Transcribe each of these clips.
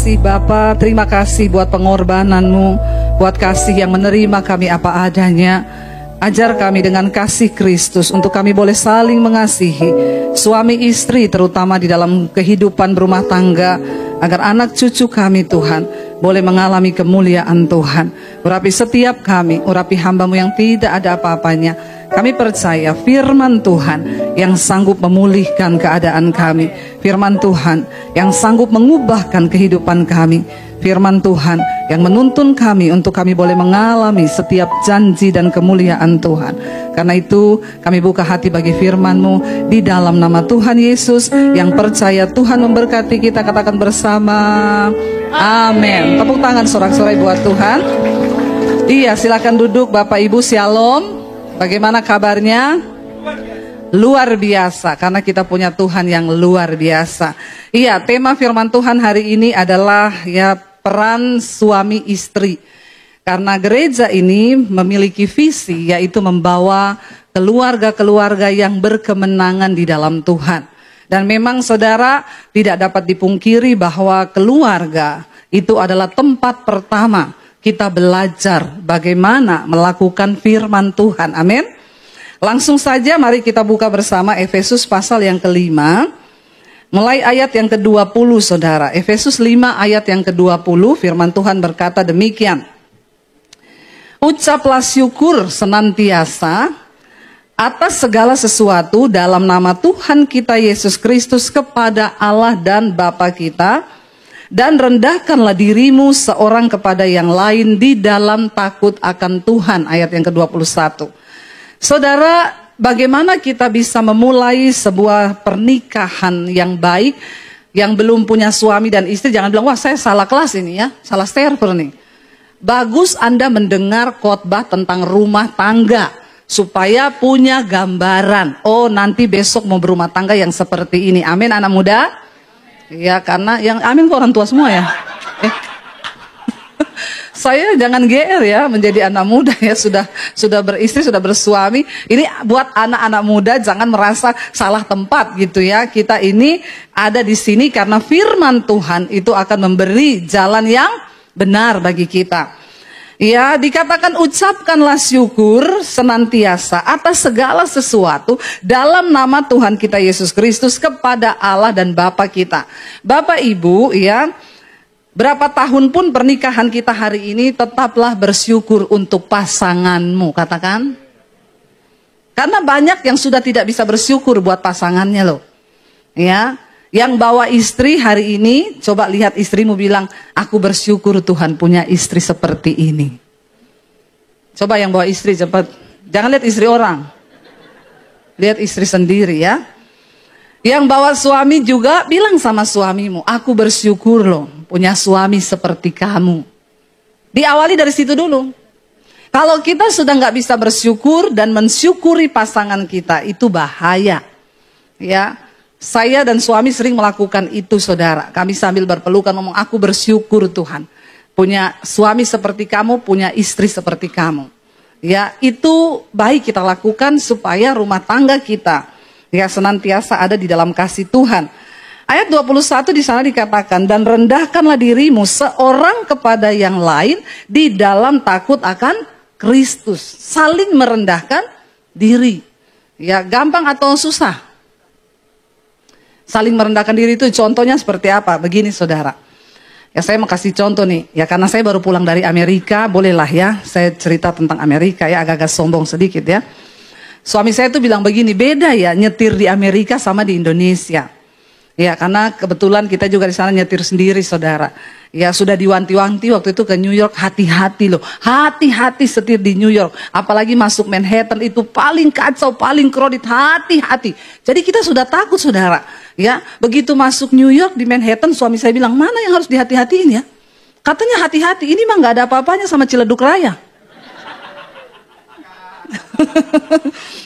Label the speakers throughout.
Speaker 1: kasih Bapa, terima kasih buat pengorbanan-Mu, buat kasih yang menerima kami apa adanya. Ajar kami dengan kasih Kristus untuk kami boleh saling mengasihi suami istri, terutama di dalam kehidupan berumah tangga, agar anak cucu kami Tuhan boleh mengalami kemuliaan Tuhan. Urapi setiap kami, urapi hamba-Mu yang tidak ada apa-apanya. Kami percaya firman Tuhan yang sanggup memulihkan keadaan kami, firman Tuhan yang sanggup mengubahkan kehidupan kami, firman Tuhan yang menuntun kami untuk kami boleh mengalami setiap janji dan kemuliaan Tuhan. Karena itu kami buka hati bagi firman-Mu di dalam nama Tuhan Yesus. Yang percaya Tuhan memberkati kita, katakan bersama amin. Tepuk tangan sorak-sorai buat Tuhan. Iya, silakan duduk Bapak Ibu. Shalom. Bagaimana kabarnya? Luar biasa, karena kita punya Tuhan yang luar biasa. Iya, tema firman Tuhan hari ini adalah peran suami istri. Karena gereja ini memiliki visi, yaitu membawa keluarga-keluarga yang berkemenangan di dalam Tuhan. Dan memang saudara, tidak dapat dipungkiri bahwa keluarga itu adalah tempat pertama kita belajar bagaimana melakukan firman Tuhan. Amin. Langsung saja mari kita buka bersama Efesus pasal yang ke-5. Mulai ayat yang ke-20 saudara. Efesus 5 ayat yang ke-20, firman Tuhan berkata demikian. Ucaplah syukur senantiasa atas segala sesuatu dalam nama Tuhan kita Yesus Kristus kepada Allah dan Bapa kita. Dan rendahkanlah dirimu seorang kepada yang lain di dalam takut akan Tuhan. Ayat yang ke-21. Saudara, bagaimana kita bisa memulai sebuah pernikahan yang baik, yang belum punya suami dan istri? Jangan bilang, wah saya salah kelas ini ya, salah server nih. Bagus Anda mendengar khotbah tentang rumah tangga, supaya punya gambaran. Oh, nanti besok mau berumah tangga yang seperti ini. Amin anak muda. Ya, karena yang amin kok orang tua semua ya. Saya jangan GR ya menjadi anak muda ya, sudah beristri, sudah bersuami. Ini buat anak-anak muda jangan merasa salah tempat gitu ya. Kita ini ada di sini karena firman Tuhan itu akan memberi jalan yang benar bagi kita. Ya, dikatakan ucapkanlah syukur senantiasa atas segala sesuatu dalam nama Tuhan kita Yesus Kristus kepada Allah dan Bapa kita. Bapak Ibu ya, berapa tahun pun pernikahan kita hari ini, tetaplah bersyukur untuk pasanganmu, katakan. Karena banyak yang sudah tidak bisa bersyukur buat pasangannya loh. Ya, yang bawa istri hari ini, coba lihat istrimu bilang, aku bersyukur Tuhan punya istri seperti ini. Coba yang bawa istri cepat. Jangan lihat istri orang. Lihat istri sendiri ya. Yang bawa suami juga bilang sama suamimu, aku bersyukur loh punya suami seperti kamu. Diawali dari situ dulu. Kalau kita sudah nggak bisa bersyukur dan mensyukuri pasangan kita, itu bahaya. Ya, saya dan suami sering melakukan itu saudara. Kami sambil berpelukan ngomong, aku bersyukur Tuhan punya suami seperti kamu, punya istri seperti kamu. Ya, itu baik kita lakukan supaya rumah tangga kita ya senantiasa ada di dalam kasih Tuhan. Ayat 21 di sana dikatakan, dan rendahkanlah dirimu seorang kepada yang lain di dalam takut akan Kristus. Saling merendahkan diri. Ya, gampang atau susah? Saling merendahkan diri itu contohnya seperti apa? Begini saudara. Ya, saya mau kasih contoh nih. Ya, karena saya baru pulang dari Amerika, bolehlah ya saya cerita tentang Amerika ya, agak-agak sombong sedikit ya. Suami saya tuh bilang begini, beda ya nyetir di Amerika sama di Indonesia. Ya, karena kebetulan kita juga di sana nyetir sendiri saudara. Ya, sudah diwanti-wanti waktu itu ke New York, hati-hati loh. Hati-hati setir di New York. Apalagi masuk Manhattan itu paling kacau, paling crowded, hati-hati. Jadi kita sudah takut saudara. Ya, begitu masuk New York di Manhattan, suami saya bilang, mana yang harus dihati-hatiin ya? Katanya hati-hati, ini mah gak ada apa-apanya sama Ciledug Raya.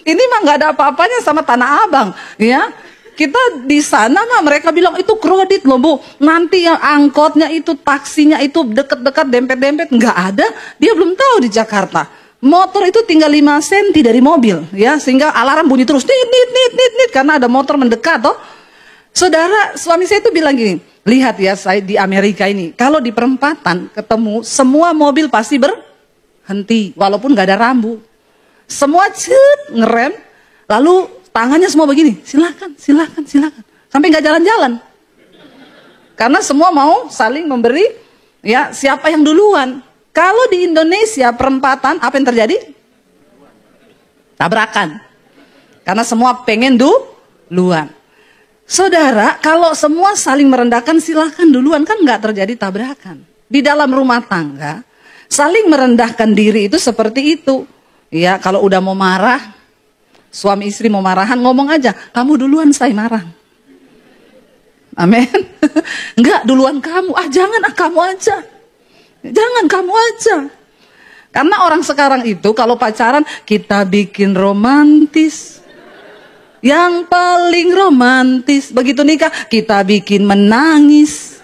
Speaker 1: Ini mah gak ada apa-apanya sama Tanah Abang. Ya, kita di sana mah mereka bilang itu crowded loh Bu. Nanti yang angkotnya itu, taksinya itu deket-deket, dempet-dempet. Nggak ada, dia belum tahu di Jakarta. Motor itu tinggal 5 cm dari mobil, ya, sehingga alarm bunyi terus, nit, karena ada motor mendekat toh. Saudara, suami saya itu bilang gini, lihat ya, saya di Amerika ini, kalau di perempatan ketemu, semua mobil pasti berhenti, walaupun gak ada rambu. Semua ngerem, lalu tangannya semua begini, silakan, silakan, silakan. Sampai gak jalan-jalan. Karena semua mau saling memberi, ya siapa yang duluan. Kalau di Indonesia perempatan, apa yang terjadi? Tabrakan. Karena semua pengen duluan. Saudara, kalau semua saling merendahkan, silahkan duluan, kan nggak terjadi tabrakan. Di dalam rumah tangga, saling merendahkan diri itu seperti itu. Ya, kalau udah mau marah, suami istri mau marahan, ngomong aja, kamu duluan, saya marah. Amin. Enggak, duluan kamu. Jangan, kamu aja. Jangan, kamu aja. Karena orang sekarang itu kalau pacaran, kita bikin romantis. Yang paling romantis, begitu nikah kita bikin menangis.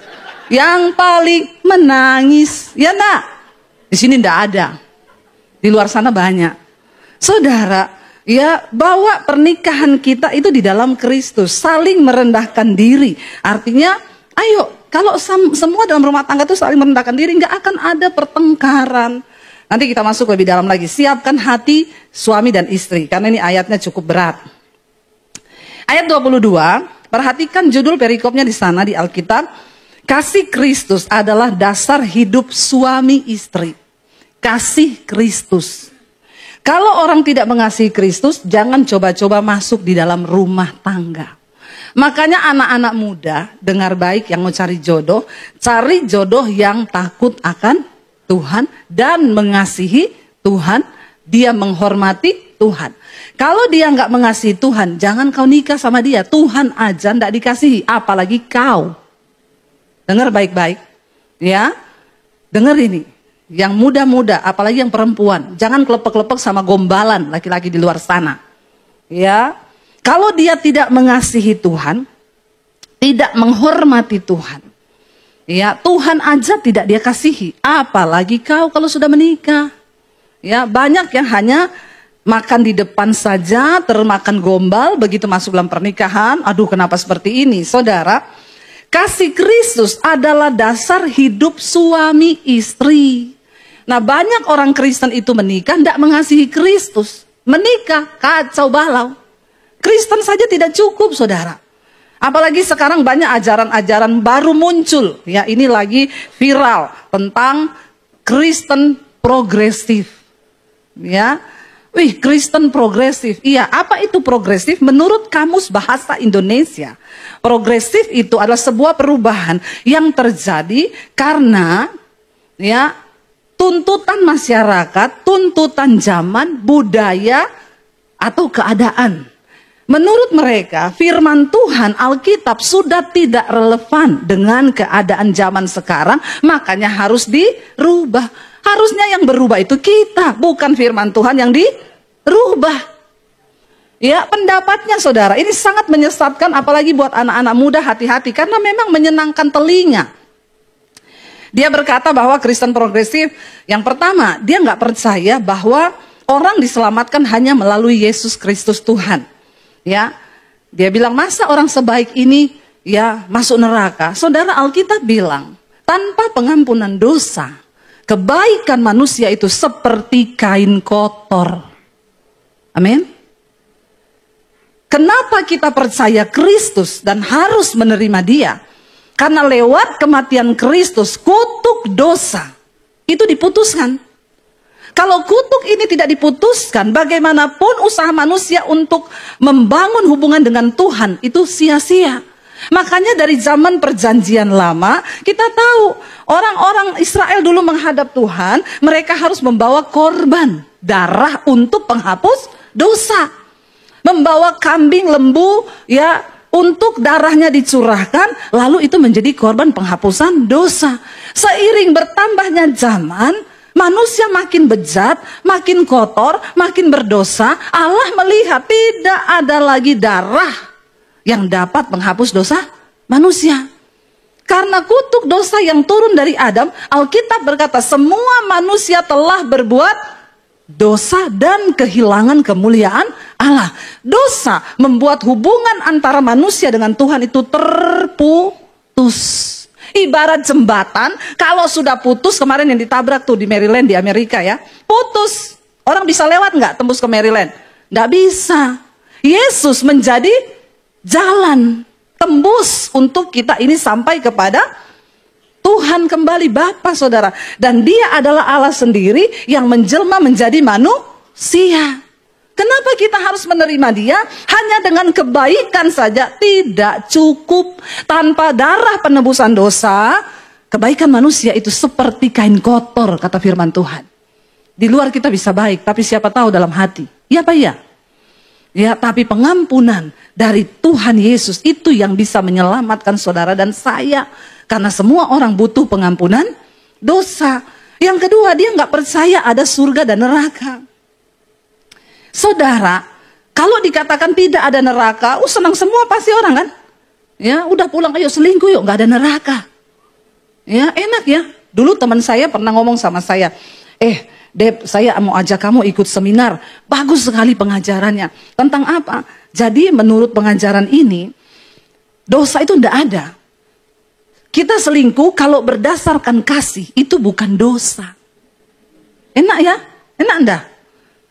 Speaker 1: Yang paling menangis, ya nak? Di sini ndak ada. Di luar sana banyak. Saudara, ya bawa pernikahan kita itu di dalam Kristus, saling merendahkan diri. Artinya, ayo kalau semua dalam rumah tangga itu saling merendahkan diri, nggak akan ada pertengkaran. Nanti kita masuk lebih dalam lagi. Siapkan hati suami dan istri, karena ini ayatnya cukup berat. Ayat 22, perhatikan judul perikopnya di sana di Alkitab. Kasih Kristus adalah dasar hidup suami istri. Kasih Kristus. Kalau orang tidak mengasihi Kristus, jangan coba-coba masuk di dalam rumah tangga. Makanya anak-anak muda, dengar baik yang mau cari jodoh yang takut akan Tuhan dan mengasihi Tuhan, dia menghormati Tuhan. Kalau dia nggak mengasihi Tuhan, jangan kau nikah sama dia. Tuhan aja nggak dikasihi, apalagi kau. Dengar baik-baik, ya. Dengar ini, yang muda-muda, apalagi yang perempuan, jangan kelepek-kelepek sama gombalan laki-laki di luar sana. Ya, kalau dia tidak mengasihi Tuhan, tidak menghormati Tuhan, ya Tuhan aja tidak dia kasihi, apalagi kau kalau sudah menikah. Ya, banyak yang hanya makan di depan saja, termakan gombal, begitu masuk dalam pernikahan, aduh kenapa seperti ini? Saudara, kasih Kristus adalah dasar hidup suami istri. Nah, banyak orang Kristen itu menikah, tidak mengasihi Kristus. Menikah, kacau balau. Kristen saja tidak cukup, saudara. Apalagi sekarang banyak ajaran-ajaran baru muncul. Ya, ini lagi viral tentang Kristen progresif. Ya, wih, Kristen progresif. Iya, apa itu progresif? Menurut Kamus Bahasa Indonesia, progresif itu adalah sebuah perubahan yang terjadi karena ya tuntutan masyarakat, tuntutan zaman, budaya atau keadaan. Menurut mereka, firman Tuhan Alkitab sudah tidak relevan dengan keadaan zaman sekarang, makanya harus dirubah. Harusnya yang berubah itu kita, bukan firman Tuhan yang dirubah. Ya, pendapatnya saudara, ini sangat menyesatkan, apalagi buat anak-anak muda, hati-hati, karena memang menyenangkan telinga. Dia berkata bahwa Kristen progresif, yang pertama, dia nggak percaya bahwa orang diselamatkan hanya melalui Yesus Kristus Tuhan. Ya, dia bilang, masa orang sebaik ini ya masuk neraka? Saudara, Alkitab bilang, tanpa pengampunan dosa, kebaikan manusia itu seperti kain kotor. Amin. Kenapa kita percaya Kristus dan harus menerima Dia? Karena lewat kematian Kristus, kutuk dosa itu diputuskan. Kalau kutuk ini tidak diputuskan, bagaimanapun usaha manusia untuk membangun hubungan dengan Tuhan itu sia-sia. Makanya dari zaman perjanjian lama, kita tahu orang-orang Israel dulu menghadap Tuhan, mereka harus membawa korban darah untuk penghapus dosa. Membawa kambing, lembu, ya, untuk darahnya dicurahkan, lalu itu menjadi korban penghapusan dosa. Seiring bertambahnya zaman, manusia makin bejat, makin kotor, makin berdosa. Allah melihat tidak ada lagi darah yang dapat menghapus dosa manusia. Karena kutuk dosa yang turun dari Adam, Alkitab berkata semua manusia telah berbuat dosa dan kehilangan kemuliaan Allah. Dosa membuat hubungan antara manusia dengan Tuhan itu terputus. Ibarat jembatan, kalau sudah putus, kemarin yang ditabrak tuh di Maryland di Amerika ya, putus. Orang bisa lewat nggak tembus ke Maryland? Nggak bisa. Yesus menjadi jalan tembus untuk kita ini sampai kepada Tuhan kembali Bapa, saudara. Dan dia adalah Allah sendiri yang menjelma menjadi manusia. Kenapa kita harus menerima dia? Hanya dengan kebaikan saja tidak cukup. Tanpa darah penebusan dosa, kebaikan manusia itu seperti kain kotor, kata firman Tuhan. Di luar kita bisa baik, tapi siapa tahu dalam hati. Iya apa iya? Ya, tapi pengampunan dari Tuhan Yesus itu yang bisa menyelamatkan saudara dan saya. Karena semua orang butuh pengampunan dosa. Yang kedua, dia nggak percaya ada surga dan neraka. Saudara, kalau dikatakan tidak ada neraka, senang semua pasti orang kan? Ya, udah pulang, ayo selingkuh yuk, nggak ada neraka. Ya, enak ya. Dulu teman saya pernah ngomong sama saya, Deb, saya mau ajak kamu ikut seminar. Bagus sekali pengajarannya. Tentang apa? Jadi menurut pengajaran ini, dosa itu tidak ada. Kita selingkuh kalau berdasarkan kasih, itu bukan dosa. Enak ya? Enak enggak?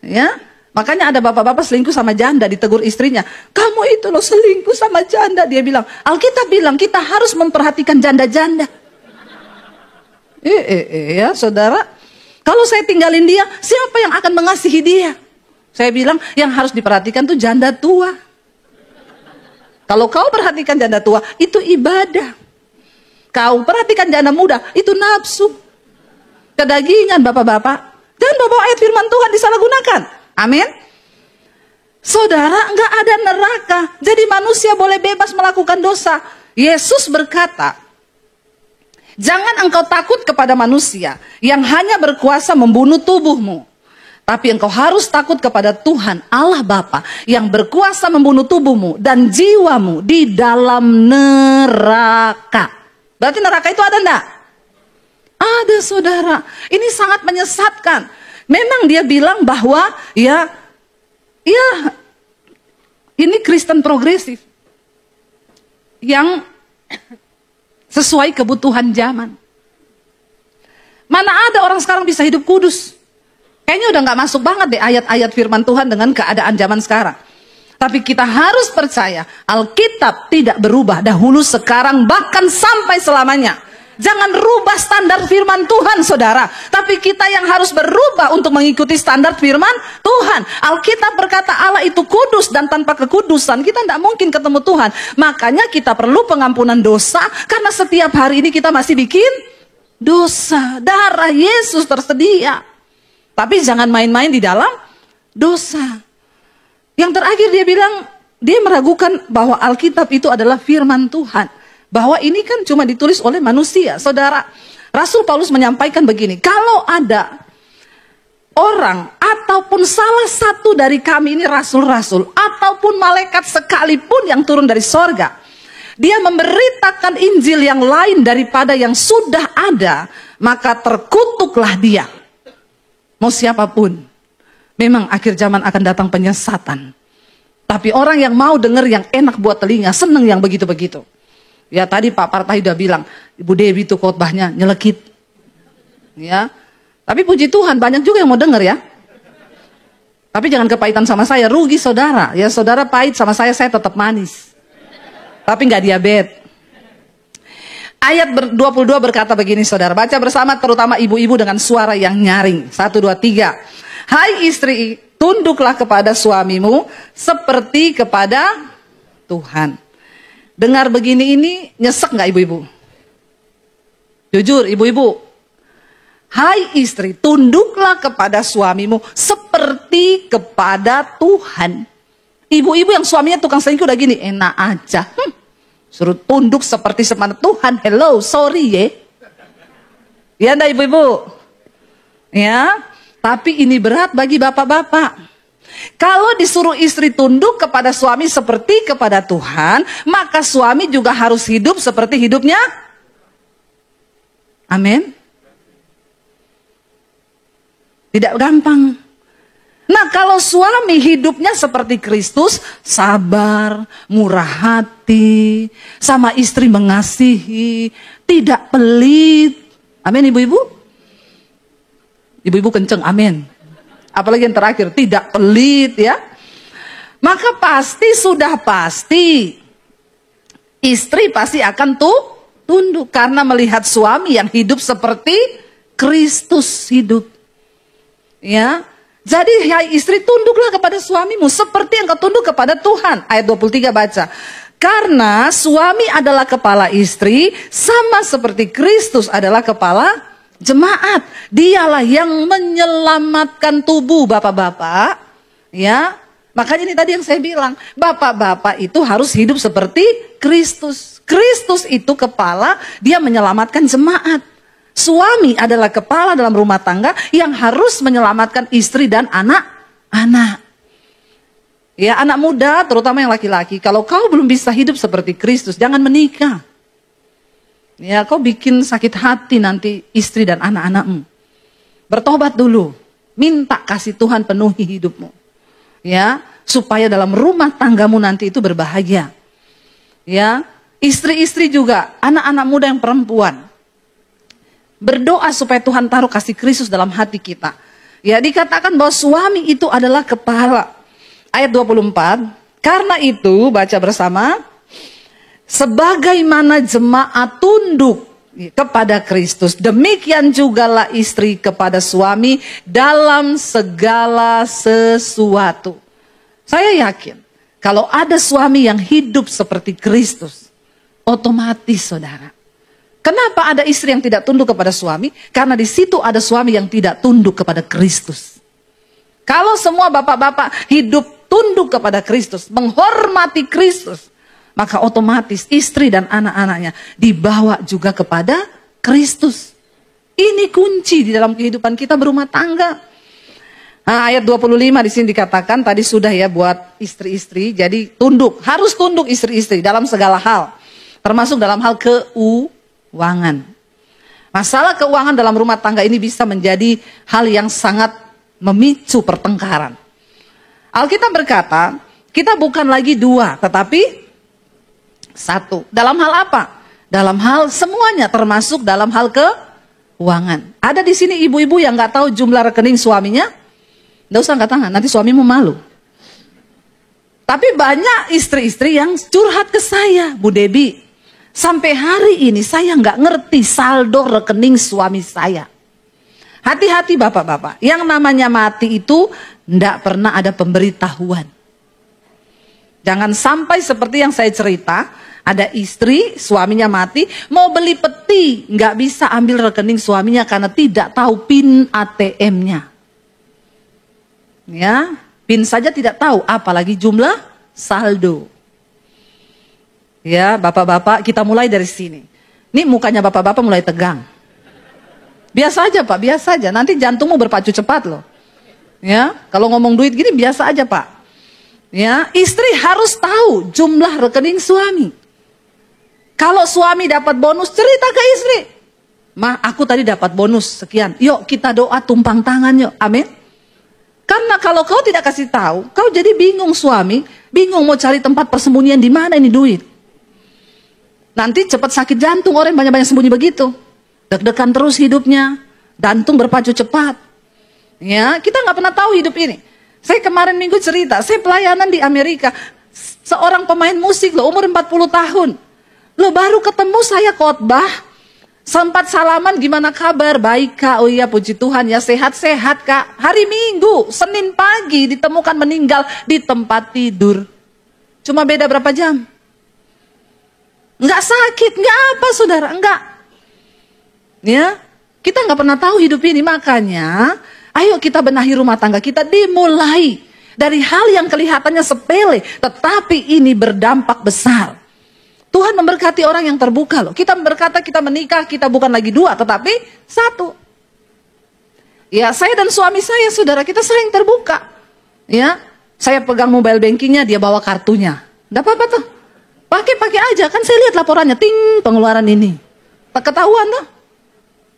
Speaker 1: Ya? Makanya ada bapak-bapak selingkuh sama janda, ditegur istrinya. Kamu itu loh selingkuh sama janda. Dia bilang, Alkitab bilang kita harus memperhatikan janda-janda. Ya saudara. Kalau saya tinggalin dia, siapa yang akan mengasihi dia? Saya bilang, yang harus diperhatikan tuh janda tua. Kalau kau perhatikan janda tua, itu ibadah. Kau perhatikan janda muda, itu nafsu. Kedagingan bapak-bapak. Jangan bawa ayat firman Tuhan disalahgunakan. Amin. Saudara, enggak ada neraka. Jadi manusia boleh bebas melakukan dosa. Yesus berkata, jangan engkau takut kepada manusia yang hanya berkuasa membunuh tubuhmu. Tapi engkau harus takut kepada Tuhan Allah Bapa yang berkuasa membunuh tubuhmu dan jiwamu di dalam neraka. Berarti neraka itu ada enggak? Ada saudara. Ini sangat menyesatkan. Memang dia bilang bahwa ya ini Kristen progresif yang sesuai kebutuhan zaman. Mana ada orang sekarang bisa hidup kudus? Kayaknya udah gak masuk banget deh ayat-ayat firman Tuhan dengan keadaan zaman sekarang. Tapi kita harus percaya Alkitab tidak berubah dahulu, sekarang, bahkan sampai selamanya. Jangan rubah standar firman Tuhan saudara. Tapi kita yang harus berubah untuk mengikuti standar firman Tuhan. Alkitab berkata Allah itu kudus dan tanpa kekudusan kita tidak mungkin ketemu Tuhan. Makanya kita perlu pengampunan dosa. Karena setiap hari ini kita masih bikin dosa. Darah Yesus tersedia. Tapi jangan main-main di dalam dosa. Yang terakhir dia bilang, dia meragukan bahwa Alkitab itu adalah firman Tuhan. Bahwa ini kan cuma ditulis oleh manusia. Saudara, Rasul Paulus menyampaikan begini, kalau ada orang ataupun salah satu dari kami ini rasul-rasul, ataupun malaikat sekalipun yang turun dari sorga, dia memberitakan Injil yang lain daripada yang sudah ada, maka terkutuklah dia. Mau siapapun. Memang akhir zaman akan datang penyesatan. Tapi orang yang mau dengar yang enak buat telinga, senang yang begitu-begitu. Ya tadi Pak Partai udah bilang, Ibu Dewi itu khotbahnya nyelekit. Ya, tapi puji Tuhan banyak juga yang mau dengar ya. Tapi jangan kepahitan sama saya, rugi saudara. Ya saudara pahit sama saya tetap manis. Tapi nggak diabetes. Ayat 22 berkata begini saudara, baca bersama terutama ibu-ibu dengan suara yang nyaring. 1, 2, 3. Hai istri, tunduklah kepada suamimu seperti kepada Tuhan. Dengar begini ini nyesek nggak ibu-ibu? Jujur ibu-ibu. Hai istri, tunduklah kepada suamimu seperti kepada Tuhan. Ibu-ibu yang suaminya tukang selingkuh udah gini, enak aja. Suruh tunduk seperti seperti Tuhan. Hello, sorry ya. Ya enggak ibu-ibu? Ya. Tapi ini berat bagi bapak-bapak. Kalau disuruh istri tunduk kepada suami seperti kepada Tuhan, maka suami juga harus hidup seperti hidupnya. Amin. Tidak gampang. Nah, kalau suami hidupnya seperti Kristus, sabar, murah hati, sama istri mengasihi, tidak pelit. Amin, ibu-ibu? Ibu-ibu kenceng, amin. Apalagi yang terakhir, tidak pelit ya. Maka sudah pasti, istri pasti akan tunduk. Karena melihat suami yang hidup seperti Kristus hidup. Ya. Jadi hai istri, tunduklah kepada suamimu seperti yang kau tunduk kepada Tuhan. Ayat 23 baca. Karena suami adalah kepala istri, sama seperti Kristus adalah kepala jemaat. Dialah yang menyelamatkan tubuh bapak-bapak. Ya, makanya ini tadi yang saya bilang, bapak-bapak itu harus hidup seperti Kristus. Kristus itu kepala, dia menyelamatkan jemaat. Suami adalah kepala dalam rumah tangga yang harus menyelamatkan istri dan anak-anak. Ya, anak muda, terutama yang laki-laki, kalau kau belum bisa hidup seperti Kristus, jangan menikah. Ya, kau bikin sakit hati nanti istri dan anak-anakmu. Bertobat dulu, minta kasih Tuhan penuhi hidupmu. Ya, supaya dalam rumah tanggamu nanti itu berbahagia. Ya, istri-istri juga, anak-anak muda yang perempuan, berdoa supaya Tuhan taruh kasih Kristus dalam hati kita. Ya, dikatakan bahwa suami itu adalah kepala. Ayat 24, karena itu baca bersama, sebagaimana jemaat tunduk kepada Kristus, demikian jugalah istri kepada suami dalam segala sesuatu. Saya yakin, kalau ada suami yang hidup seperti Kristus, otomatis saudara. Kenapa ada istri yang tidak tunduk kepada suami? Karena di situ ada suami yang tidak tunduk kepada Kristus. Kalau semua bapak-bapak hidup tunduk kepada Kristus, menghormati Kristus, maka otomatis istri dan anak-anaknya dibawa juga kepada Kristus. Ini kunci di dalam kehidupan kita berumah tangga. Nah, ayat 25 di sini dikatakan, tadi sudah ya buat istri-istri, jadi tunduk, harus tunduk istri-istri dalam segala hal. Termasuk dalam hal keuangan. Masalah keuangan dalam rumah tangga ini bisa menjadi hal yang sangat memicu pertengkaran. Alkitab berkata, kita bukan lagi dua, tetapi satu. Dalam hal apa? Dalam hal semuanya, termasuk dalam hal keuangan. Ada di sini ibu-ibu yang nggak tahu jumlah rekening suaminya? Nggak usah angkat tangan, nanti suamimu malu. Tapi banyak istri-istri yang curhat ke saya, Bu Debi. Sampai hari ini saya nggak ngerti saldo rekening suami saya. Hati-hati bapak-bapak, yang namanya mati itu nggak pernah ada pemberitahuan. Jangan sampai seperti yang saya cerita, ada istri suaminya mati, mau beli peti, nggak bisa ambil rekening suaminya karena tidak tahu PIN ATM-nya. Ya, PIN saja tidak tahu, apalagi jumlah saldo. Ya, bapak-bapak, kita mulai dari sini. Ini mukanya bapak-bapak mulai tegang. Biasa aja Pak, biasa aja. Nanti jantungmu berpacu cepat loh. Ya, kalau ngomong duit gini biasa aja Pak. Ya, istri harus tahu jumlah rekening suami. Kalau suami dapat bonus, cerita ke istri. Ma, aku tadi dapat bonus sekian. Yuk kita doa tumpang tangan yuk. Amin. Karena kalau kau tidak kasih tahu, kau jadi bingung suami, bingung mau cari tempat persembunyian di mana ini duit. Nanti cepat sakit jantung, orang banyak-banyak sembunyi begitu. Deg-degan terus hidupnya, jantung berpacu cepat. Ya, kita nggak pernah tahu hidup ini. Saya kemarin minggu cerita, saya pelayanan di Amerika. Seorang pemain musik loh, umur 40 tahun. Loh baru ketemu saya khotbah, sempat salaman, gimana kabar? Baik Kak, oh iya puji Tuhan ya, sehat-sehat Kak. Hari Minggu, Senin pagi ditemukan meninggal di tempat tidur. Cuma beda berapa jam? Enggak sakit, enggak apa saudara, enggak. Ya, kita enggak pernah tahu hidup ini, makanya ayo kita benahi rumah tangga kita, dimulai dari hal yang kelihatannya sepele, tetapi ini berdampak besar. Tuhan memberkati orang yang terbuka loh. Kita berkata kita menikah, kita bukan lagi dua, tetapi satu. Ya, saya dan suami saya, saudara, kita saling terbuka. Ya, saya pegang mobile bankingnya, dia bawa kartunya. Enggak apa-apa tuh. Pakai aja, kan saya lihat laporannya, ting, pengeluaran ini. Tak ketahuan tuh.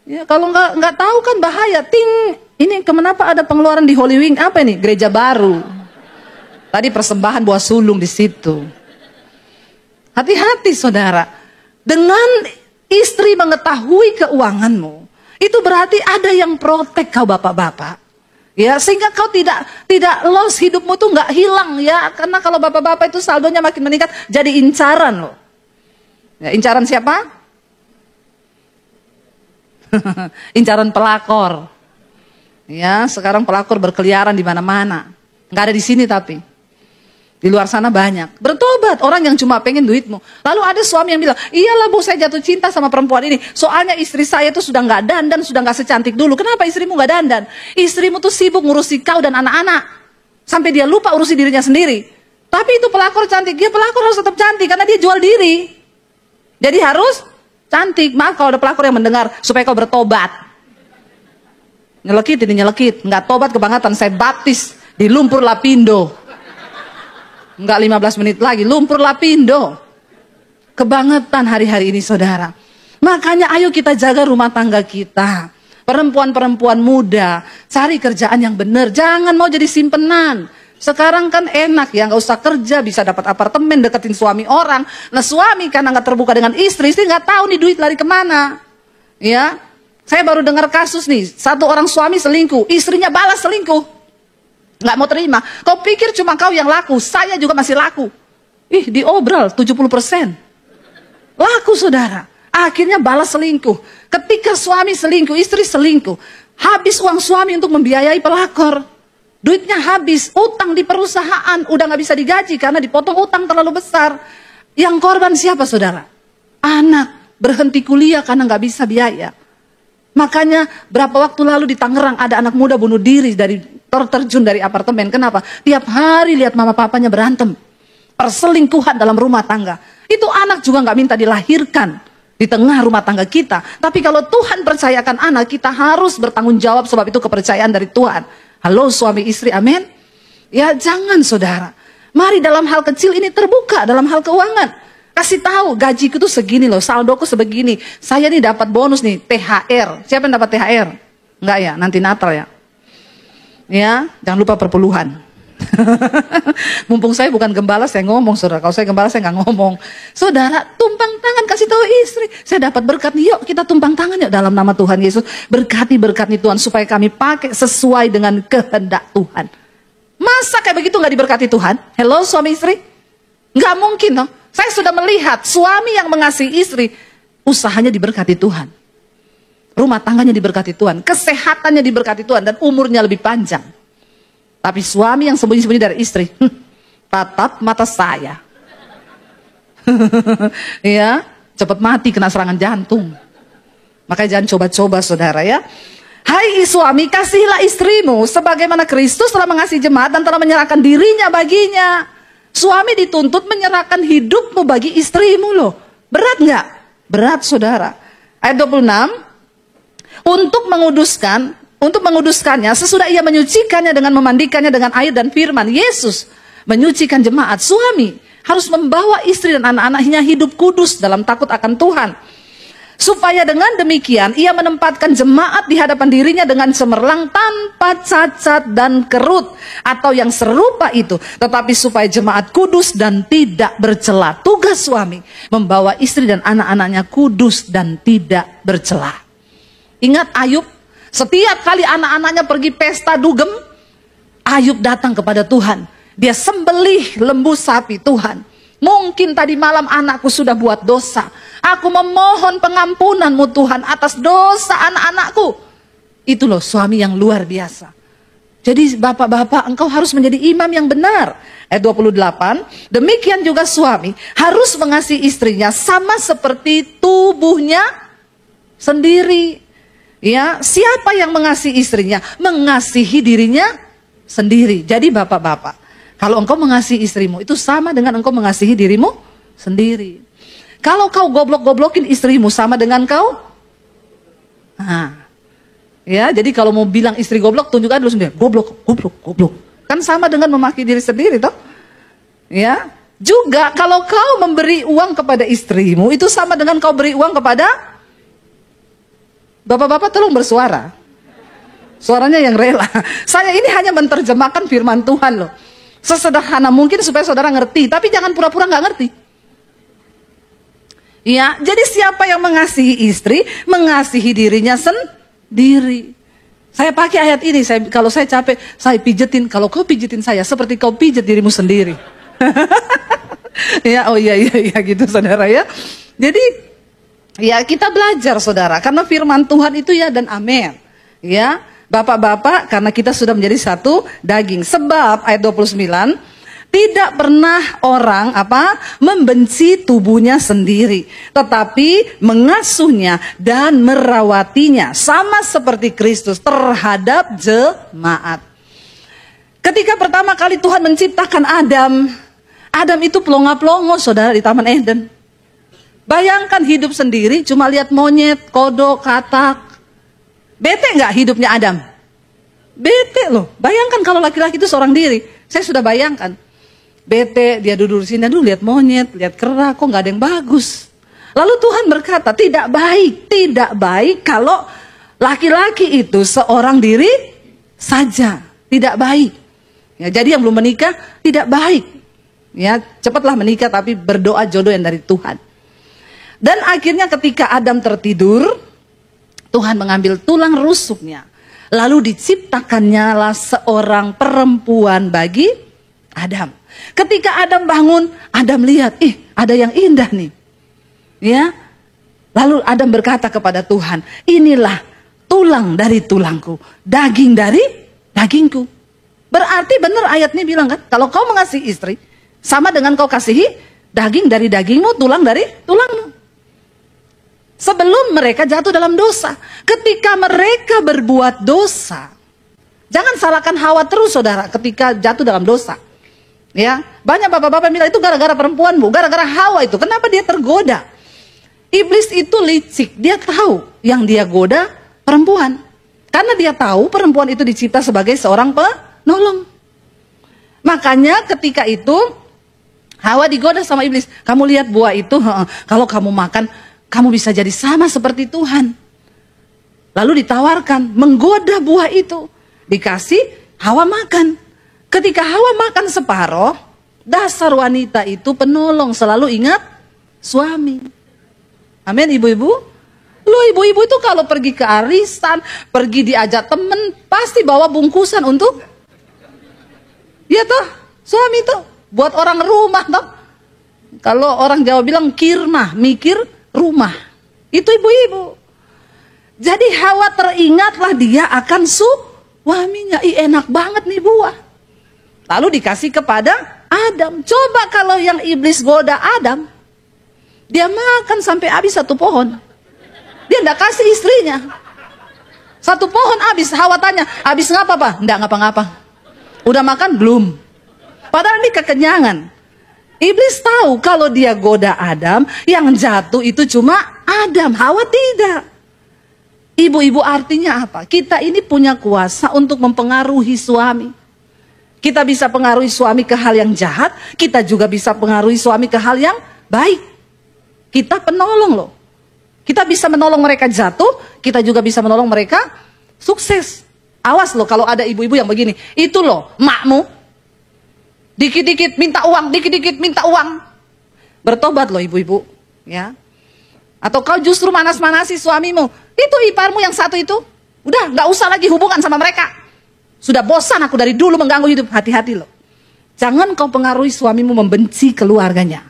Speaker 1: Ya, kalau nggak tahu kan bahaya, ting, Ini kenapa ada pengeluaran di Holy Wing? Apa ini? Gereja baru. Tadi persembahan buah sulung di situ. Hati-hati saudara. Dengan istri mengetahui keuanganmu, itu berarti ada yang protek kau bapak-bapak. Ya, sehingga kau tidak loss, hidupmu tuh nggak hilang ya. Karena kalau bapak-bapak itu saldonya makin meningkat, jadi incaran loh. Ya, incaran siapa? Incaran pelakor. Ya, sekarang pelakor berkeliaran di mana-mana. Nggak ada di sini tapi di luar sana banyak. Bertobat orang yang cuma pengen duitmu. Lalu ada suami yang bilang, iyalah bu, saya jatuh cinta sama perempuan ini. Soalnya istri saya itu sudah nggak dandan, sudah nggak secantik dulu. Kenapa istrimu nggak dandan? Istrimu tuh sibuk ngurusi kau dan anak-anak. Sampai dia lupa urusi dirinya sendiri. Tapi itu pelakor cantik. Dia pelakor harus tetap cantik karena dia jual diri. Jadi harus cantik. Maaf kalau ada pelakor yang mendengar, supaya kau bertobat. Nyelekit ini nyelekit. Nggak tobat kebangetan. Saya baptis di lumpur Lapindo. Enggak 15 menit lagi, lumpur Lapindo. Kebangetan hari-hari ini saudara. Makanya ayo kita jaga rumah tangga kita. Perempuan-perempuan muda, cari kerjaan yang benar. Jangan mau jadi simpenan. Sekarang kan enak ya, nggak usah kerja, bisa dapat apartemen, deketin suami orang. Nah suami karena nggak terbuka dengan istri nggak tahu nih duit lari kemana. Ya, saya baru dengar kasus nih, satu orang suami selingkuh, istrinya balas selingkuh. Nggak mau terima. Kau pikir cuma kau yang laku, saya juga masih laku. Ih, diobral 70%. Laku saudara. Akhirnya balas selingkuh. Ketika suami selingkuh, istri selingkuh, habis uang suami untuk membiayai pelakor. Duitnya habis, utang di perusahaan, udah nggak bisa digaji karena dipotong utang terlalu besar. Yang korban siapa saudara? Anak, berhenti kuliah karena nggak bisa biaya. Makanya berapa waktu lalu di Tangerang ada anak muda bunuh diri terjun dari apartemen. Kenapa? Tiap hari lihat mama papanya berantem. Perselingkuhan dalam rumah tangga. Itu anak juga nggak minta dilahirkan di tengah rumah tangga kita. Tapi kalau Tuhan percayakan anak, kita harus bertanggung jawab sebab itu kepercayaan dari Tuhan. Halo suami istri, amin. Ya jangan saudara. Mari dalam hal kecil ini terbuka dalam hal keuangan. Kasih tahu gajiku tuh segini loh, saldoku sebegini. Saya nih dapat bonus nih, THR. Siapa yang dapat THR? Enggak ya, nanti Natal ya. Ya, jangan lupa perpuluhan. Mumpung saya bukan gembala, saya ngomong saudara. Kalau saya gembala, saya nggak ngomong. Saudara, tumpang tangan kasih tahu istri. Saya dapat berkat nih, yuk kita tumpang tangan yuk dalam nama Tuhan Yesus. Berkati berkat nih Tuhan, supaya kami pakai sesuai dengan kehendak Tuhan. Masa kayak begitu nggak diberkati Tuhan? Hello suami istri? Nggak mungkin loh. Saya sudah melihat suami yang mengasihi istri, usahanya diberkati Tuhan. Rumah tangganya diberkati Tuhan, kesehatannya diberkati Tuhan, dan umurnya lebih panjang. Tapi suami yang sembunyi-sembunyi dari istri, tatap mata saya. Ya, cepat mati kena serangan jantung. Makanya jangan coba-coba saudara ya. Hai suami, kasihilah istrimu sebagaimana Kristus telah mengasihi jemaat dan telah menyerahkan dirinya baginya. Suami dituntut menyerahkan hidupmu bagi istrimu loh. Berat nggak? Berat saudara. Ayat 26. Untuk menguduskannya sesudah ia menyucikannya dengan memandikannya dengan air dan firman. Yesus menyucikan jemaat. Suami harus membawa istri dan anak-anaknya hidup kudus dalam takut akan Tuhan. Supaya dengan demikian ia menempatkan jemaat di hadapan dirinya dengan cemerlang tanpa cacat dan kerut atau yang serupa itu, tetapi supaya jemaat kudus dan tidak bercela. Tugas suami membawa istri dan anak-anaknya kudus dan tidak bercela. Ingat Ayub, setiap kali anak-anaknya pergi pesta dugem, Ayub datang kepada Tuhan. Dia sembelih lembu sapi. Tuhan, mungkin tadi malam anakku sudah buat dosa. Aku memohon pengampunanmu Tuhan atas dosa anak-anakku. Itu loh suami yang luar biasa. Jadi bapak-bapak, engkau harus menjadi imam yang benar. Ayat 28, demikian juga suami harus mengasihi istrinya sama seperti tubuhnya sendiri. Ya, siapa yang mengasihi istrinya? Mengasihi dirinya sendiri. Jadi bapak-bapak, kalau engkau mengasihi istrimu, itu sama dengan engkau mengasihi dirimu sendiri. Kalau kau goblok-goblokin istrimu sama dengan kau, nah, ya, jadi kalau mau bilang istri goblok, tunjukkan dulu sendiri, goblok, goblok, goblok. Kan sama dengan memaki diri sendiri, toh? Ya, juga kalau kau memberi uang kepada istrimu, itu sama dengan kau beri uang kepada bapak-bapak. Tolong bersuara. Suaranya yang rela. Saya ini hanya menerjemahkan firman Tuhan loh. Sesederhana mungkin supaya saudara ngerti. Tapi jangan pura-pura nggak ngerti. Ya, jadi siapa yang mengasihi istri, mengasihi dirinya sendiri. Saya pakai ayat ini, kalau saya capek, saya pijetin. Kalau kau pijetin saya, seperti kau pijet dirimu sendiri. Ya, oh iya gitu saudara ya. Jadi, ya kita belajar saudara, karena firman Tuhan itu ya dan amin. Ya, bapak-bapak, karena kita sudah menjadi satu daging. Sebab ayat 29, tidak pernah orang membenci tubuhnya sendiri, tetapi mengasuhnya dan merawatinya sama seperti Kristus terhadap jemaat. Ketika pertama kali Tuhan menciptakan Adam itu pelongo-pelongo saudara di Taman Eden. Bayangkan hidup sendiri cuma lihat monyet, kodok, katak. Bete nggak hidupnya Adam? Bete loh. Bayangkan kalau laki-laki itu seorang diri. Saya sudah bayangkan. Bete, dia duduk di sini, lihat monyet, lihat kera, kok nggak ada yang bagus. Lalu Tuhan berkata, tidak baik kalau laki-laki itu seorang diri saja, tidak baik. Ya, jadi yang belum menikah tidak baik. Ya, cepatlah menikah tapi berdoa jodoh yang dari Tuhan. Dan akhirnya ketika Adam tertidur, Tuhan mengambil tulang rusuknya, lalu diciptakannya lah seorang perempuan bagi Adam. Ketika Adam bangun, Adam lihat, ada yang indah nih. Ya. Lalu Adam berkata kepada Tuhan, inilah tulang dari tulangku, daging dari dagingku. Berarti benar ayatnya bilang kan, kalau kau mengasihi istri, sama dengan kau kasihi daging dari dagingmu, tulang dari tulangmu. Sebelum mereka jatuh dalam dosa. Ketika mereka berbuat dosa, jangan salahkan Hawa terus saudara ketika jatuh dalam dosa. Ya, banyak bapak-bapak bilang itu gara-gara perempuan bu, gara-gara Hawa itu. Kenapa dia tergoda? Iblis itu licik, dia tahu yang dia goda perempuan. Karena dia tahu perempuan itu dicipta sebagai seorang penolong. Makanya ketika itu Hawa digoda sama iblis. Kamu lihat buah itu, kalau kamu makan, kamu bisa jadi sama seperti Tuhan. Lalu ditawarkan, menggoda buah itu. Dikasih, Hawa makan. Ketika Hawa makan separoh, dasar wanita itu penolong, selalu ingat suami. Amin ibu-ibu. Lu ibu-ibu itu kalau pergi ke arisan, pergi diajak temen, pasti bawa bungkusan untuk, ya toh, suami tuh, buat orang rumah toh. Kalau orang Jawa bilang kirmah, mikir rumah. Itu ibu-ibu. Jadi Hawa teringatlah dia akan suaminya. Enak banget nih buah. Lalu dikasih kepada Adam. Coba kalau yang iblis goda Adam, dia makan sampai habis satu pohon. Dia enggak kasih istrinya. Satu pohon habis. Hawa tanya, habis ngapa pak? Enggak ngapa-ngapa. Udah makan? Belum. Padahal ini kekenyangan. Iblis tahu kalau dia goda Adam, yang jatuh itu cuma Adam. Hawa tidak. Ibu-ibu artinya apa? Kita ini punya kuasa untuk mempengaruhi suami. Kita bisa pengaruhi suami ke hal yang jahat, kita juga bisa pengaruhi suami ke hal yang baik. Kita penolong loh. Kita bisa menolong mereka jatuh, kita juga bisa menolong mereka sukses. Awas loh kalau ada ibu-ibu yang begini. Itu loh, makmu. Dikit-dikit minta uang, dikit-dikit minta uang. Bertobat loh ibu-ibu. Ya. Atau kau justru manas-manasi suamimu. Itu iparmu yang satu itu. Udah, gak usah lagi hubungan sama mereka. Sudah bosan aku dari dulu mengganggu hidup. Hati-hati loh. Jangan kau pengaruhi suamimu membenci keluarganya.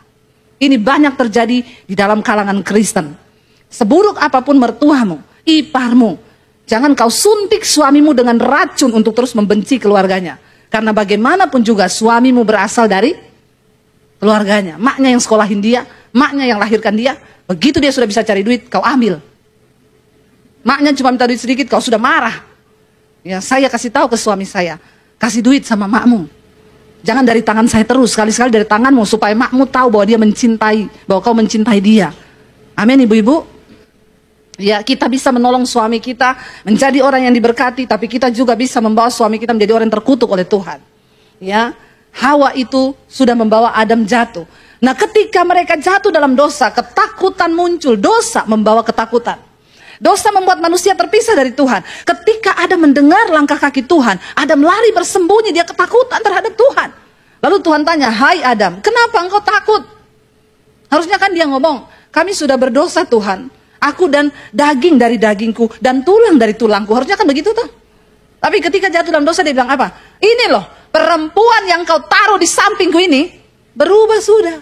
Speaker 1: Ini banyak terjadi di dalam kalangan Kristen. Seburuk apapun mertuamu, iparmu, jangan kau suntik suamimu dengan racun untuk terus membenci keluarganya. Karena bagaimanapun juga suamimu berasal dari keluarganya. Maknya yang sekolahin dia, maknya yang lahirkan dia. Begitu dia sudah bisa cari duit, kau ambil. Maknya cuma minta duit sedikit, kau sudah marah. Ya, saya kasih tahu ke suami saya, kasih duit sama makmu. Jangan dari tangan saya terus, sekali-sekali dari tanganmu supaya makmu tahu bahwa dia mencintai, bahwa kau mencintai dia. Amin ibu-ibu. Ya, kita bisa menolong suami kita menjadi orang yang diberkati, tapi kita juga bisa membawa suami kita menjadi orang yang terkutuk oleh Tuhan. Ya, Hawa itu sudah membawa Adam jatuh. Nah, ketika mereka jatuh dalam dosa, ketakutan muncul. Dosa membawa ketakutan. Dosa membuat manusia terpisah dari Tuhan. Ketika Adam mendengar langkah kaki Tuhan, Adam lari bersembunyi, dia ketakutan terhadap Tuhan. Lalu Tuhan tanya, hai Adam, kenapa engkau takut? Harusnya kan dia ngomong, kami sudah berdosa Tuhan. Aku dan daging dari dagingku dan tulang dari tulangku. Harusnya kan begitu tuh. Tapi ketika jatuh dalam dosa dia bilang apa? Ini loh, perempuan yang kau taruh di sampingku ini berubah sudah.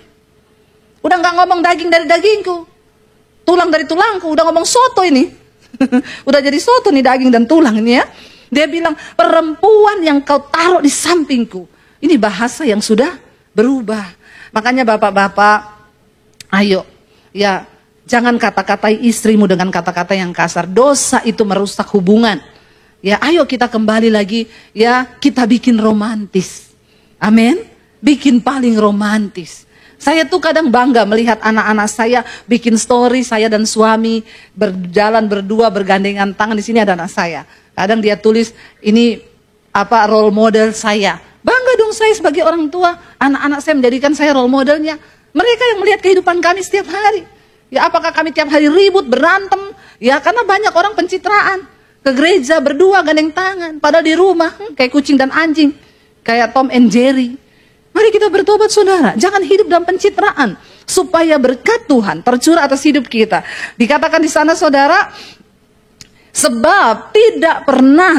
Speaker 1: Udah gak ngomong daging dari dagingku, tulang dari tulangku, udah ngomong soto ini. Udah jadi soto nih daging dan tulang ini ya. Dia bilang perempuan yang kau taruh di sampingku. Ini bahasa yang sudah berubah. Makanya bapak-bapak, ayo ya jangan kata-katai istrimu dengan kata-kata yang kasar. Dosa itu merusak hubungan. Ya ayo kita kembali lagi ya, kita bikin romantis. Amin. Bikin paling romantis. Saya tuh kadang bangga melihat anak-anak saya bikin story, saya dan suami berjalan berdua bergandengan tangan. Di sini ada anak saya. Kadang dia tulis ini apa role model saya. Bangga dong saya sebagai orang tua. Anak-anak saya menjadikan saya role modelnya. Mereka yang melihat kehidupan kami setiap hari. Ya apakah kami tiap hari ribut, berantem? Ya karena banyak orang pencitraan. Ke gereja berdua gandeng tangan. Padahal di rumah kayak kucing dan anjing. Kayak Tom and Jerry. Mari kita bertobat saudara, jangan hidup dalam pencitraan, supaya berkat Tuhan tercurah atas hidup kita. Dikatakan di sana saudara, sebab tidak pernah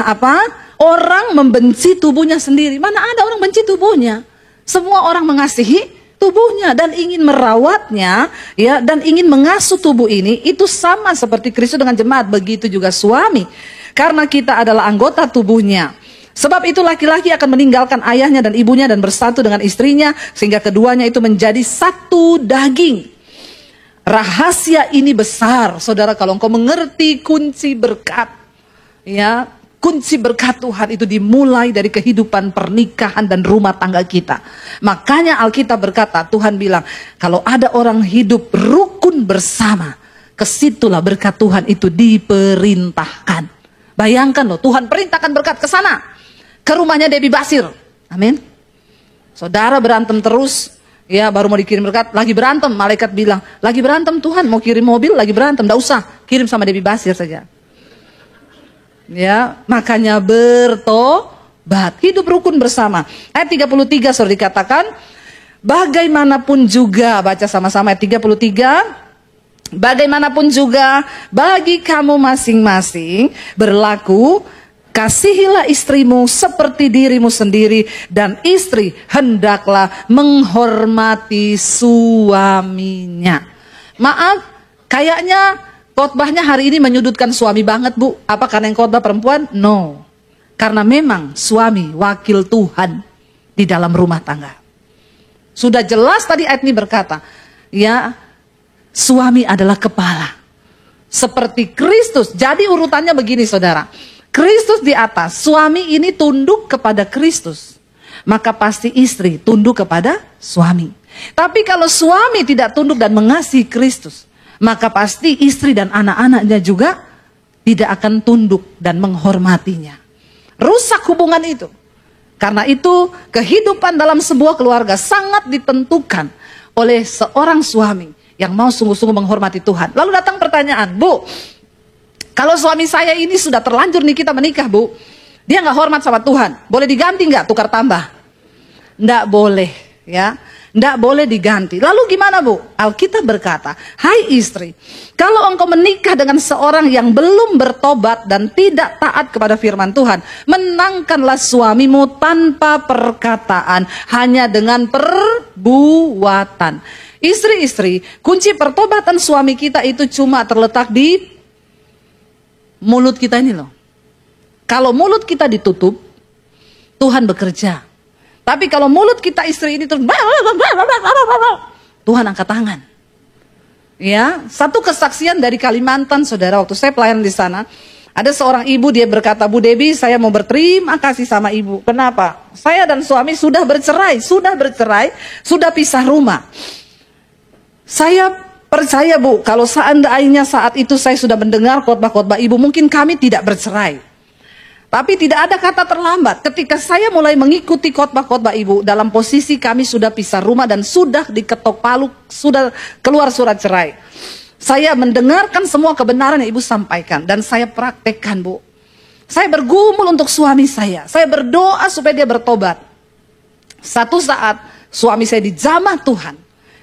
Speaker 1: orang membenci tubuhnya sendiri. Mana ada orang benci tubuhnya? Semua orang mengasihi tubuhnya dan ingin merawatnya, ya, dan ingin mengasuh tubuh ini. Itu sama seperti Kristus dengan jemaat, begitu juga suami. Karena kita adalah anggota tubuhnya. Sebab itu laki-laki akan meninggalkan ayahnya dan ibunya dan bersatu dengan istrinya sehingga keduanya itu menjadi satu daging. Rahasia ini besar, saudara, kalau engkau mengerti kunci berkat. Ya, kunci berkat Tuhan itu dimulai dari kehidupan pernikahan dan rumah tangga kita. Makanya Alkitab berkata, Tuhan bilang, kalau ada orang hidup rukun bersama, kesitulah berkat Tuhan itu diperintahkan. Bayangkan loh, Tuhan perintahkan berkat ke sana. Ke rumahnya Debbie Basir. Amin. Saudara berantem terus. Ya baru mau dikirim berkat. Lagi berantem. Malaikat bilang. Lagi berantem Tuhan. Mau kirim mobil lagi berantem. Tidak usah. Kirim sama Debbie Basir saja. Ya. Makanya bertobat. Hidup rukun bersama. Ayat 33 sudah dikatakan. Bagaimanapun juga. Baca sama-sama ayat 33. Bagaimanapun juga. Bagi kamu masing-masing. Berlaku. Kasihilah istrimu seperti dirimu sendiri dan istri hendaklah menghormati suaminya. Maaf, kayaknya khotbahnya hari ini menyudutkan suami banget Bu. Apa karena yang khotbah perempuan? No. Karena memang suami wakil Tuhan di dalam rumah tangga. Sudah jelas tadi ayat ini berkata, ya suami adalah kepala. Seperti Kristus. Jadi urutannya begini saudara. Kristus di atas, suami ini tunduk kepada Kristus. Maka pasti istri tunduk kepada suami. Tapi kalau suami tidak tunduk dan mengasihi Kristus, maka pasti istri dan anak-anaknya juga tidak akan tunduk dan menghormatinya. Rusak hubungan itu. Karena itu kehidupan dalam sebuah keluarga sangat ditentukan oleh seorang suami yang mau sungguh-sungguh menghormati Tuhan. Lalu datang pertanyaan, Bu, kalau suami saya ini sudah terlanjur nih kita menikah Bu, dia nggak hormat sama Tuhan, boleh diganti nggak, tukar tambah? Nggak boleh, ya, nggak boleh diganti. Lalu gimana Bu? Alkitab berkata, hai istri, kalau engkau menikah dengan seorang yang belum bertobat dan tidak taat kepada firman Tuhan, menangkanlah suamimu tanpa perkataan, hanya dengan perbuatan. Istri-istri, kunci pertobatan suami kita itu cuma terletak di mulut kita ini loh. Kalau mulut kita ditutup, Tuhan bekerja. Tapi kalau mulut kita istri ini terus, Tuhan angkat tangan. Ya, satu kesaksian dari Kalimantan, saudara, waktu saya pelayanan di sana, ada seorang ibu, dia berkata, Bu Debbie, saya mau berterima kasih sama ibu. Kenapa? Saya dan suami sudah bercerai, sudah pisah rumah. Saya percaya Bu, kalau seandainya saat itu saya sudah mendengar khotbah-khotbah ibu, mungkin kami tidak bercerai. Tapi tidak ada kata terlambat. Ketika saya mulai mengikuti khotbah-khotbah ibu, dalam posisi kami sudah pisah rumah dan sudah diketok palu, sudah keluar surat cerai. Saya mendengarkan semua kebenaran yang Ibu sampaikan dan saya praktekkan, Bu. Saya bergumul untuk suami saya berdoa supaya dia bertobat. Satu saat suami saya dijamah Tuhan.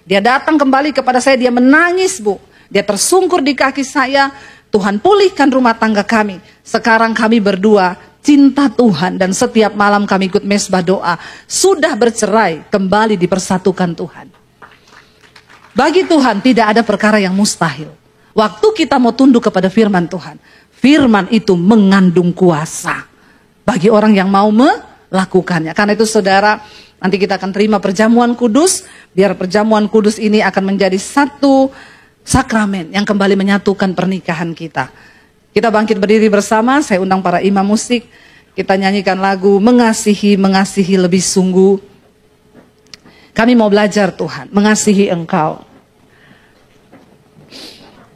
Speaker 1: Dia datang kembali kepada saya, dia menangis, Bu. Dia tersungkur di kaki saya. Tuhan pulihkan rumah tangga kami. Sekarang kami berdua cinta Tuhan dan setiap malam kami ikut mesbah doa. Sudah bercerai, kembali dipersatukan Tuhan. Bagi Tuhan tidak ada perkara yang mustahil. Waktu kita mau tunduk kepada firman Tuhan, firman itu mengandung kuasa bagi orang yang mau melakukannya. Karena itu saudara, nanti kita akan terima perjamuan kudus. Biar perjamuan kudus ini akan menjadi satu sakramen yang kembali menyatukan pernikahan kita. Kita bangkit berdiri bersama, saya undang para imam musik. Kita nyanyikan lagu Mengasihi, Mengasihi Lebih Sungguh. Kami mau belajar Tuhan, mengasihi Engkau.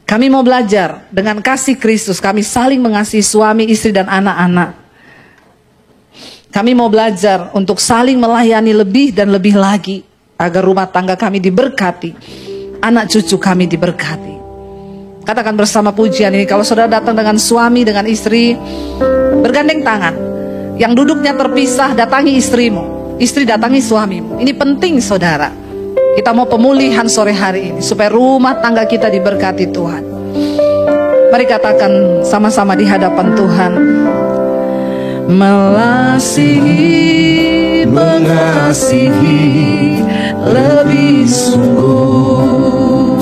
Speaker 1: Kami mau belajar dengan kasih Kristus, kami saling mengasihi suami, istri, dan anak-anak. Kami mau belajar untuk saling melayani lebih dan lebih lagi, agar rumah tangga kami diberkati, anak cucu kami diberkati. Katakan bersama pujian ini, kalau saudara datang dengan suami, dengan istri, bergandeng tangan. Yang duduknya terpisah, datangi istrimu. Istri datangi suamimu. Ini penting saudara. Kita mau pemulihan sore hari ini supaya rumah tangga kita diberkati Tuhan. Mari katakan sama-sama di hadapan Tuhan. Mengasihi, mengasihi lebih sungguh.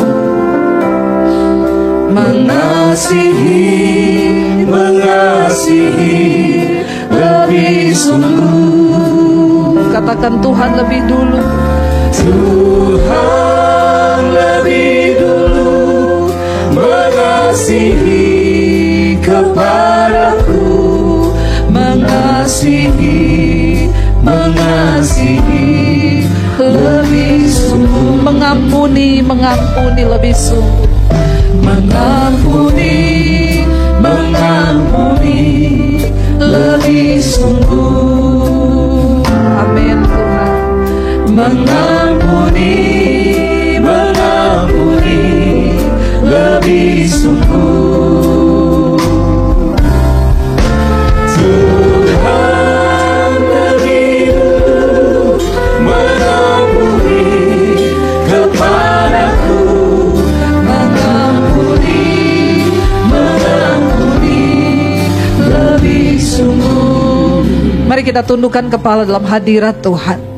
Speaker 1: Mengasihi, mengasihi lebih sungguh. Katakan Tuhan lebih dulu. Tuhan lebih dulu mengasihi kepadaku. Mengasihi, mengasihi lebih sungguh. Mengampuni, mengampuni lebih sungguh. Mengampuni, mengampuni lebih sungguh. Amin Tuhan. Mengampuni, mengampuni lebih sungguh. Tuhan lebih dulu mengampuni kepadaku. Mengampuni, mengampuni lebih sungguh. Mari kita tundukkan kepala dalam hadirat Tuhan.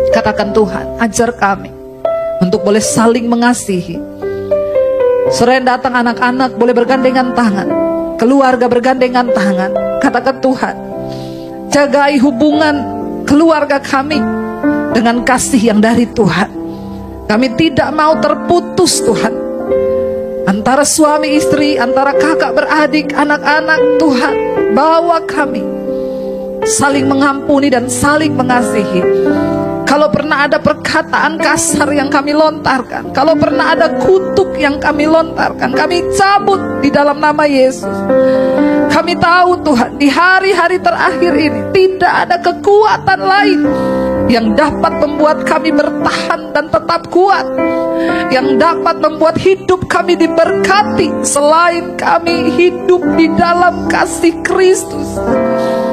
Speaker 1: Katakan Tuhan, ajar kami untuk boleh saling mengasihi. Sore datang anak-anak boleh bergandengan tangan, keluarga bergandengan tangan. Katakan Tuhan, jagai hubungan keluarga kami dengan kasih yang dari Tuhan. Kami tidak mau terputus Tuhan. Antara suami istri, antara kakak beradik, anak-anak Tuhan, bawa kami saling mengampuni dan saling mengasihi. Kalau pernah ada perkataan kasar yang kami lontarkan, kalau pernah ada kutuk yang kami lontarkan, kami cabut di dalam nama Yesus. Kami tahu Tuhan, di hari-hari terakhir ini tidak ada kekuatan lain yang dapat membuat kami bertahan dan tetap kuat, yang dapat membuat hidup kami diberkati selain kami hidup di dalam kasih Kristus.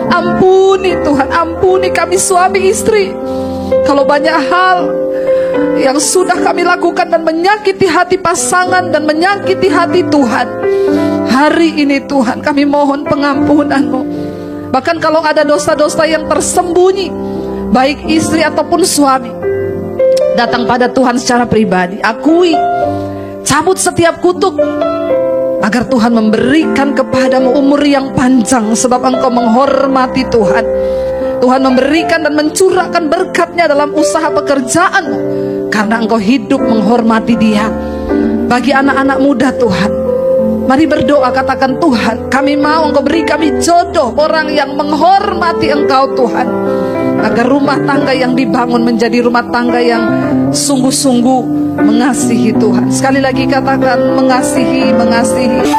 Speaker 1: Ampuni Tuhan, ampuni kami suami istri. Kalau banyak hal yang sudah kami lakukan dan menyakiti hati pasangan dan menyakiti hati Tuhan, hari ini Tuhan kami mohon pengampunan-Mu. Bahkan kalau ada dosa-dosa yang tersembunyi, baik istri ataupun suami, datang pada Tuhan secara pribadi, akui, cabut setiap kutuk, agar Tuhan memberikan kepadamu umur yang panjang, sebab engkau menghormati Tuhan. Tuhan memberikan dan mencurahkan berkat-Nya dalam usaha pekerjaanmu, karena engkau hidup menghormati Dia. Bagi anak-anak muda Tuhan, mari berdoa, katakan Tuhan, kami mau Engkau beri kami jodoh orang yang menghormati Engkau Tuhan, agar rumah tangga yang dibangun menjadi rumah tangga yang sungguh-sungguh mengasihi Tuhan. Sekali lagi katakan mengasihi, mengasihi.